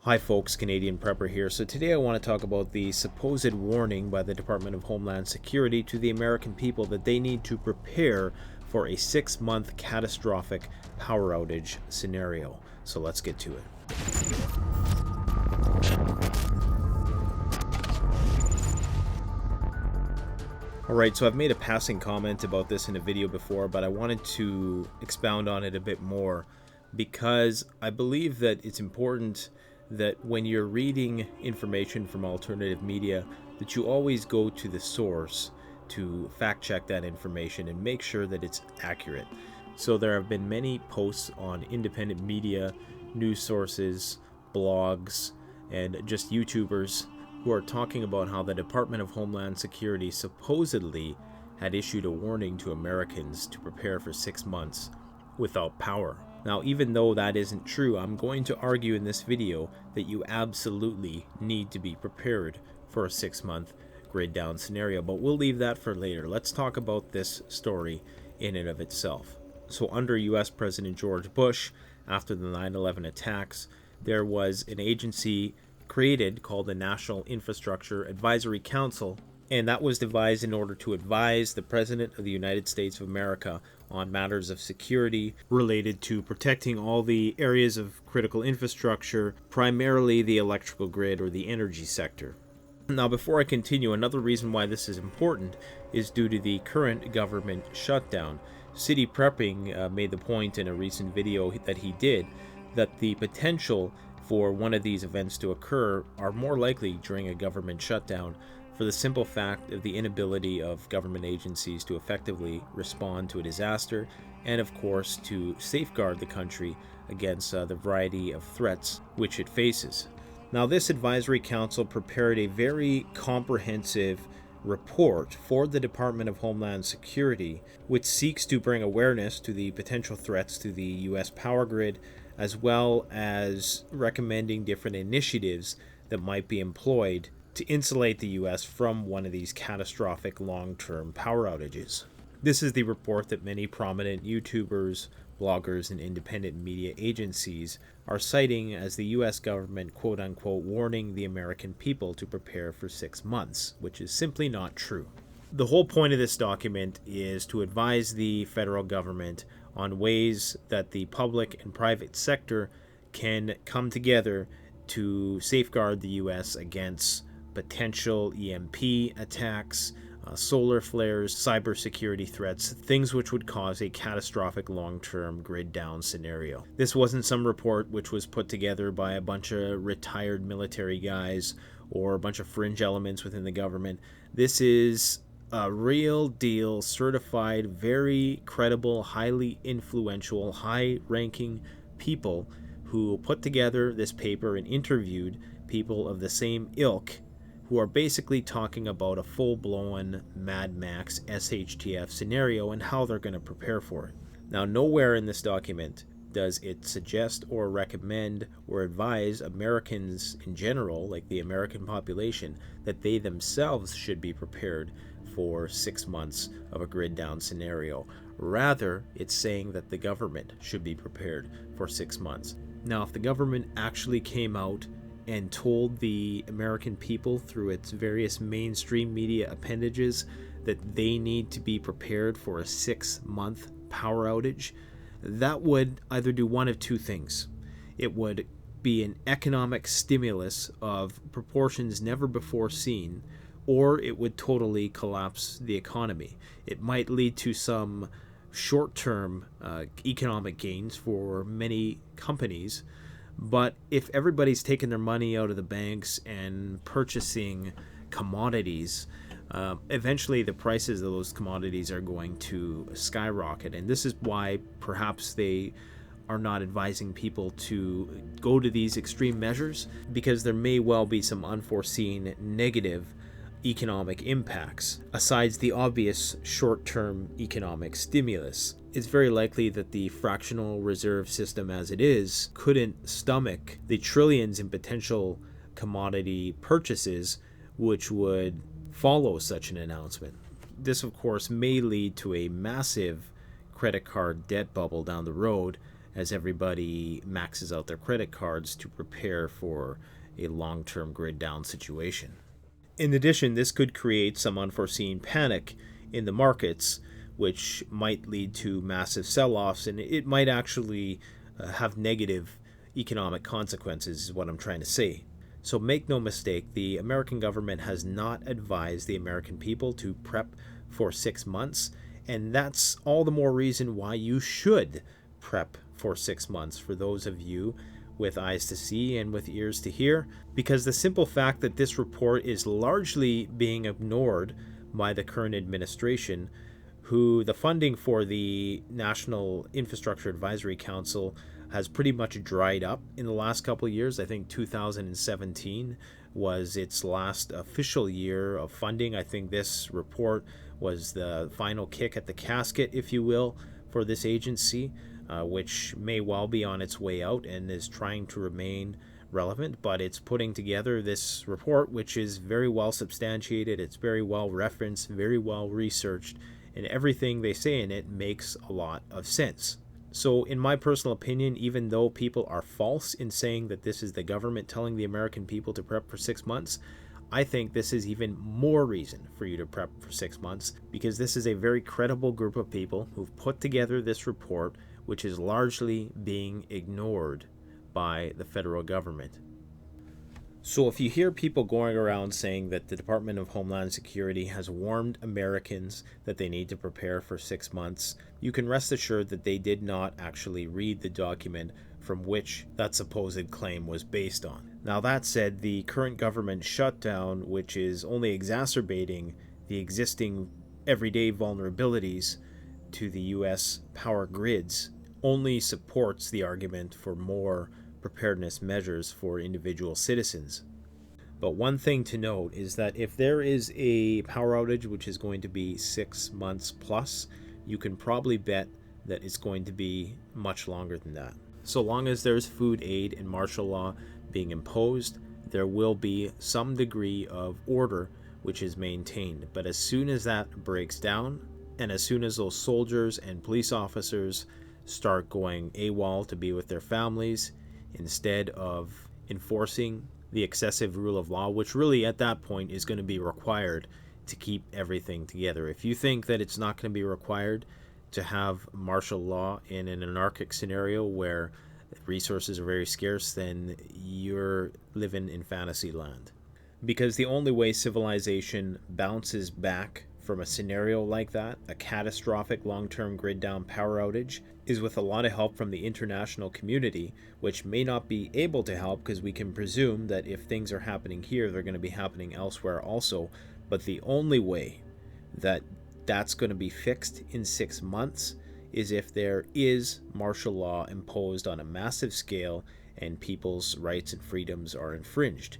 Hi folks, Canadian Prepper here. So today I want to talk about the supposed warning by the Department of Homeland Security to the American people that they need to prepare for a 6-month catastrophic power outage scenario. So let's get to it. Alright, so I've made a passing comment about this in a video before, but I wanted to expound on it a bit more because I believe that it's important that when you're reading information from alternative media, that you always go to the source to fact check that information and make sure that it's accurate. So there have been many posts on independent media, news sources, blogs, and just YouTubers who are talking about how the Department of Homeland Security supposedly had issued a warning to Americans to prepare for 6 months without power. Now, even though that isn't true, I'm going to argue in this video that you absolutely need to be prepared for a 6-month grid down scenario, but we'll leave that for later. Let's talk about this story in and of itself. So under US President George Bush, after the 9/11 attacks, there was an agency created called the National Infrastructure Advisory Council, and that was devised in order to advise the President of the United States of America on matters of security related to protecting all the areas of critical infrastructure, primarily the electrical grid or the energy sector. Now, before I continue, another reason why this is important is due to the current government shutdown. City Prepping made the point in a recent video that he did that the potential for one of these events to occur are more likely during a government shutdown, for the simple fact of the inability of government agencies to effectively respond to a disaster, and of course to safeguard the country against the variety of threats which it faces. Now, this advisory council prepared a very comprehensive report for the Department of Homeland Security, which seeks to bring awareness to the potential threats to the U.S. power grid, as well as recommending different initiatives that might be employed to insulate the U.S. from one of these catastrophic long-term power outages. This is the report that many prominent YouTubers, bloggers, and independent media agencies are citing as the U.S. government, quote-unquote, warning the American people to prepare for 6 months, which is simply not true. The whole point of this document is to advise the federal government on ways that the public and private sector can come together to safeguard the U.S. against potential EMP attacks, solar flares, cybersecurity threats, things which would cause a catastrophic long-term grid down scenario. This wasn't some report which was put together by a bunch of retired military guys or a bunch of fringe elements within the government. This is a real deal, certified, very credible, highly influential, high-ranking people who put together this paper and interviewed people of the same ilk who are basically talking about a full-blown Mad Max SHTF scenario and how they're going to prepare for it. Now, nowhere in this document does it suggest or recommend or advise Americans in general, like the American population, that they themselves should be prepared for 6 months of a grid down scenario. Rather, it's saying that the government should be prepared for 6 months. Now, if the government actually came out and told the American people through its various mainstream media appendages that they need to be prepared for a 6-month power outage, that would either do one of two things. It would be an economic stimulus of proportions never before seen, or it would totally collapse the economy. It might lead to some short-term economic gains for many companies, but if everybody's taking their money out of the banks and purchasing commodities, eventually the prices of those commodities are going to skyrocket. And this is why perhaps they are not advising people to go to these extreme measures, because there may well be some unforeseen negative economic impacts. Asides the obvious short-term economic stimulus, it's very likely that the fractional reserve system as it is couldn't stomach the trillions in potential commodity purchases which would follow such an announcement. This, of course, may lead to a massive credit card debt bubble down the road, as everybody maxes out their credit cards to prepare for a long-term grid down situation. In addition, this could create some unforeseen panic in the markets, which might lead to massive sell-offs, and it might actually have negative economic consequences, is what I'm trying to say. So make no mistake, the American government has not advised the American people to prep for 6 months, and that's all the more reason why you should prep for 6 months for those of you with eyes to see and with ears to hear, because the simple fact that this report is largely being ignored by the current administration, who the funding for the National Infrastructure Advisory Council has pretty much dried up in the last couple of years. I think 2017 was its last official year of funding. I think this report was the final kick at the casket, if you will, for this agency, which may well be on its way out and is trying to remain relevant, but it's putting together this report, which is very well substantiated, it's very well referenced, very well researched, and everything they say in it makes a lot of sense. So in my personal opinion, even though people are false in saying that this is the government telling the American people to prep for 6 months, I think this is even more reason for you to prep for 6 months, because this is a very credible group of people who've put together this report, which is largely being ignored by the federal government. So if you hear people going around saying that the Department of Homeland Security has warned Americans that they need to prepare for 6 months, you can rest assured that they did not actually read the document from which that supposed claim was based on. Now that said, the current government shutdown, which is only exacerbating the existing everyday vulnerabilities to the U.S. power grids, only supports the argument for more preparedness measures for individual citizens. But one thing to note is that if there is a power outage which is going to be 6 months plus, you can probably bet that it's going to be much longer than that. So long as there's food aid and martial law being imposed, there will be some degree of order which is maintained. But as soon as that breaks down, and as soon as those soldiers and police officers start going AWOL to be with their families, instead of enforcing the excessive rule of law, which really at that point is going to be required to keep everything together. If you think that it's not going to be required to have martial law in an anarchic scenario where resources are very scarce, then you're living in fantasy land. Because the only way civilization bounces back from a scenario like that, a catastrophic long-term grid down power outage, is with a lot of help from the international community, which may not be able to help because we can presume that if things are happening here, they're going to be happening elsewhere also. But the only way that that's going to be fixed in 6 months is if there is martial law imposed on a massive scale and people's rights and freedoms are infringed.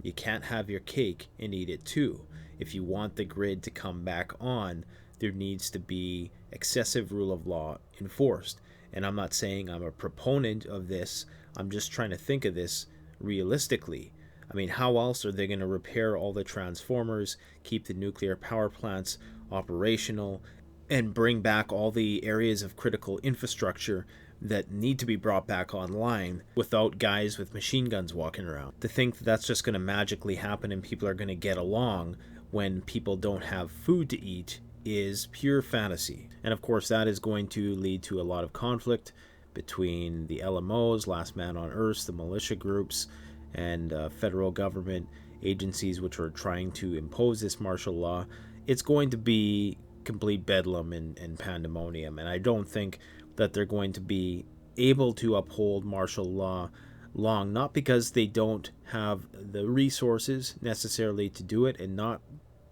You can't have your cake and eat it too. If you want the grid to come back on, there needs to be excessive rule of law enforced. And I'm not saying I'm a proponent of this. I'm just trying to think of this realistically. I mean, how else are they going to repair all the transformers, keep the nuclear power plants operational, and bring back all the areas of critical infrastructure that need to be brought back online without guys with machine guns walking around? To think that that's just going to magically happen and people are going to get along when people don't have food to eat is pure fantasy. And of course that is going to lead to a lot of conflict between the LMOs, Last Man on Earth, the militia groups, and federal government agencies which are trying to impose this martial law. It's going to be complete bedlam and pandemonium, and I don't think that they're going to be able to uphold martial law long, not because they don't have the resources necessarily to do it, and not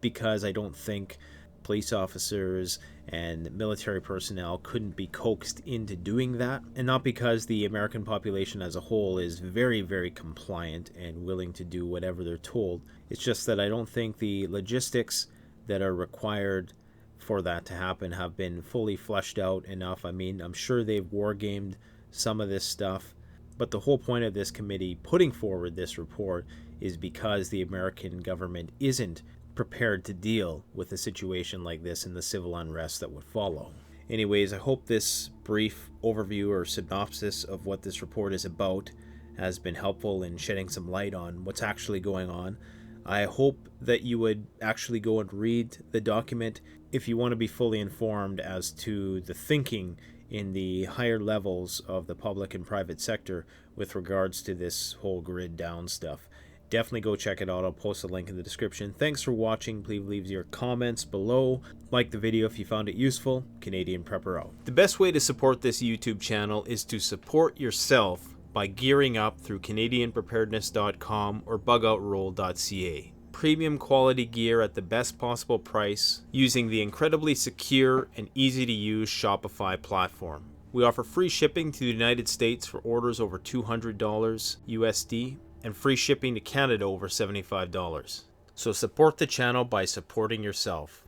because I don't think police officers and military personnel couldn't be coaxed into doing that, and not because the American population as a whole is very, very compliant and willing to do whatever they're told. It's just that I don't think the logistics that are required for that to happen have been fully fleshed out enough. I mean, I'm sure they've wargamed some of this stuff, but the whole point of this committee putting forward this report is because the American government isn't prepared to deal with a situation like this and the civil unrest that would follow. Anyways, I hope this brief overview or synopsis of what this report is about has been helpful in shedding some light on what's actually going on. I hope that you would actually go and read the document if you want to be fully informed as to the thinking in the higher levels of the public and private sector with regards to this whole grid down stuff. Definitely go check it out. I'll post a link in the description. Thanks for watching. Please leave your comments below. Like the video if you found it useful. Canadian Prepper out. The best way to support this YouTube channel is to support yourself by gearing up through CanadianPreparedness.com or BugoutRoll.ca. Premium quality gear at the best possible price using the incredibly secure and easy to use Shopify platform. We offer free shipping to the United States for orders over $200 USD and free shipping to Canada over $75. So support the channel by supporting yourself.